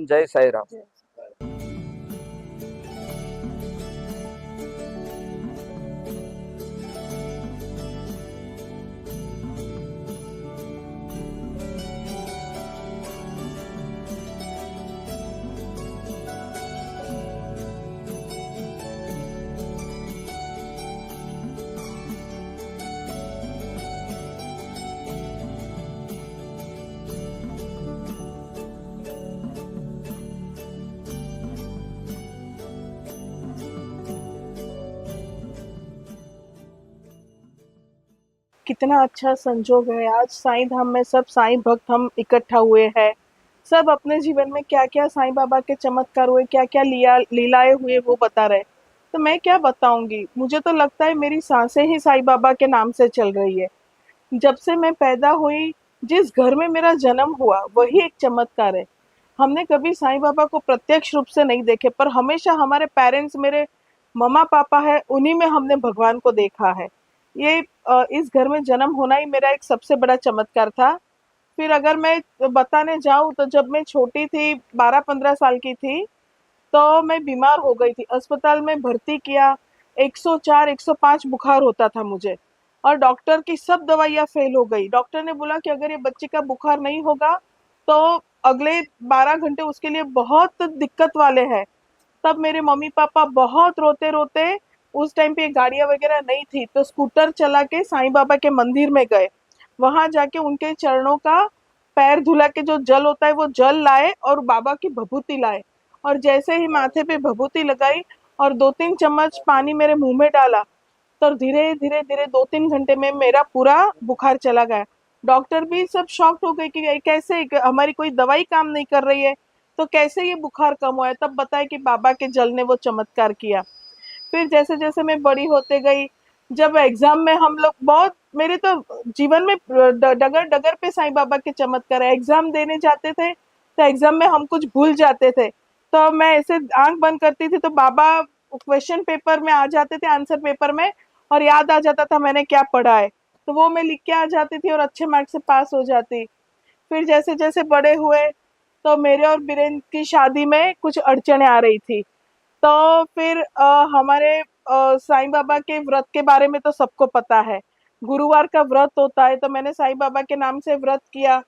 राम, जय साई राम। कितना अच्छा संजोग है, आज साईं धाम में सब साईं भक्त हम इकट्ठा हुए हैं। सब अपने जीवन में क्या क्या साईं बाबा के चमत्कार हुए, क्या क्या लिया लीलाएं हुए वो बता रहे। तो मैं क्या बताऊंगी, मुझे तो लगता है मेरी सांसें ही साईं बाबा के नाम से चल रही है। जब से मैं पैदा हुई, जिस घर में मेरा जन्म हुआ वही एक चमत्कार है। हमने कभी साईं बाबा को प्रत्यक्ष रूप से नहीं देखे, पर हमेशा हमारे पेरेंट्स, मेरे मम्मा पापा है, उन्हीं में हमने भगवान को देखा है। ये इस घर में जन्म होना ही मेरा एक सबसे बड़ा चमत्कार था। फिर अगर मैं बताने जाऊं तो जब मैं छोटी थी, 12-15 साल की थी, तो मैं बीमार हो गई थी, अस्पताल में भर्ती किया। 104 105 बुखार होता था मुझे, और डॉक्टर की सब दवाइयाँ फेल हो गई। डॉक्टर ने बोला कि अगर ये बच्चे का बुखार नहीं होगा तो अगले 12 घंटे उसके लिए बहुत दिक्कत वाले हैं। तब मेरे मम्मी पापा बहुत रोते रोते, उस टाइम पे गाड़ियां वगैरह नहीं थी, तो स्कूटर चला के साईं बाबा के मंदिर में गए। वहां जाके उनके चरणों का पैर धुला के जो जल होता है वो जल लाए और बाबा की भभूति लाए। और जैसे ही माथे पे भभूति लगाई और 2-3 चम्मच पानी मेरे मुंह में डाला, तो धीरे धीरे धीरे 2-3 घंटे में मेरा पूरा बुखार चला गया। डॉक्टर भी सब शॉक्ड हो गए कि ये कैसे, हमारी कोई दवाई काम नहीं कर रही है, तो कैसे ये बुखार कम हुआ है। तब बताया कि बाबा के जल ने वो चमत्कार किया। फिर जैसे जैसे मैं बड़ी होते गई, जब एग्जाम में हम लोग बहुत, मेरे तो जीवन में डगर डगर पे साईं बाबा के चमत्कार है। एग्जाम देने जाते थे तो एग्जाम में हम कुछ भूल जाते थे, तो मैं ऐसे आंख बंद करती थी तो बाबा क्वेश्चन पेपर में आ जाते थे, आंसर पेपर में, और याद आ जाता था मैंने क्या पढ़ा है, तो वो मैं लिख के आ जाती थी और अच्छे मार्क्स से पास हो जाती। फिर जैसे जैसे बड़े हुए, तो मेरे और बीरेन की शादी में कुछ अड़चने आ रही थी। तो फिर हमारे साईं बाबा के व्रत के बारे में तो सबको पता है। गुरुवार का व्रत होता है, तो मैंने साईं बाबा के नाम से व्रत किया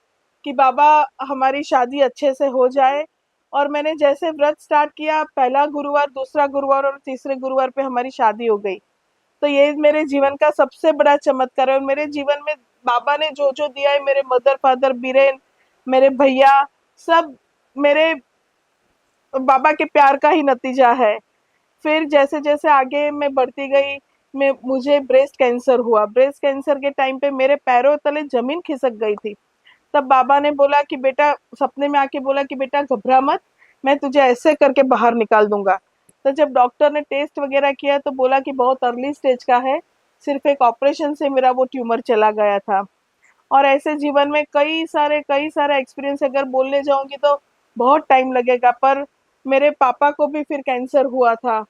कि बाबा हमारी शादी अच्छे से हो जाए। और मैंने जैसे व्रत स्टार्ट किया, पहला गुरुवार, दूसरा गुरुवार और तीसरे गुरुवार पे हमारी शादी हो गई। तो ये मेरे जीवन का सबसे बड़ा चमत्कार है। और मेरे जीवन में बाबा ने जो जो दिया है, मेरे मदर फादर, बीरेन, मेरे भैया, सब मेरे बाबा के प्यार का ही नतीजा है। फिर जैसे जैसे आगे मैं बढ़ती गई, मैं मुझे ब्रेस्ट कैंसर हुआ। ब्रेस्ट कैंसर के टाइम पे मेरे पैरों तले जमीन खिसक गई थी। तब बाबा ने बोला कि बेटा, सपने में आके बोला कि बेटा घबरा मत, मैं तुझे ऐसे करके बाहर निकाल दूंगा। तो जब डॉक्टर ने टेस्ट वगैरह किया तो बोला कि बहुत अर्ली स्टेज का है, सिर्फ एक ऑपरेशन से मेरा वो ट्यूमर चला गया था। और ऐसे जीवन में कई सारे एक्सपीरियंस अगर बोलने जाऊंगी तो बहुत टाइम लगेगा। पर मेरे पापा को भी फिर कैंसर हुआ था,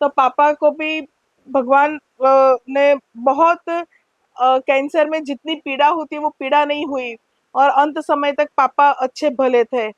तो पापा को भी भगवान ने बहुत, कैंसर में जितनी पीड़ा होती है वो पीड़ा नहीं हुई, और अंत समय तक पापा अच्छे भले थे।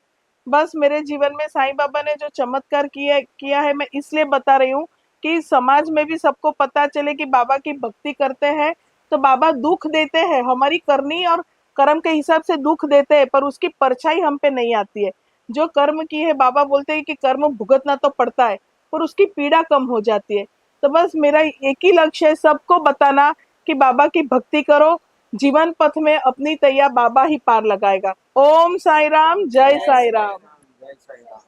बस मेरे जीवन में साईं बाबा ने जो चमत्कार किया किया है, मैं इसलिए बता रही हूँ कि समाज में भी सबको पता चले कि बाबा की भक्ति करते हैं तो बाबा दुख देते हैं, हमारी करनी और कर्म के हिसाब से दुख देते हैं, पर उसकी परछाई हम पे नहीं आती है। जो कर्म की है, बाबा बोलते हैं कि कर्म भुगतना तो पड़ता है, पर उसकी पीड़ा कम हो जाती है। तो बस मेरा एक ही लक्ष्य है, सबको बताना कि बाबा की भक्ति करो, जीवन पथ में अपनी तैया बाबा ही पार लगाएगा। ओम साई राम, जय साई राम। जय साई राम।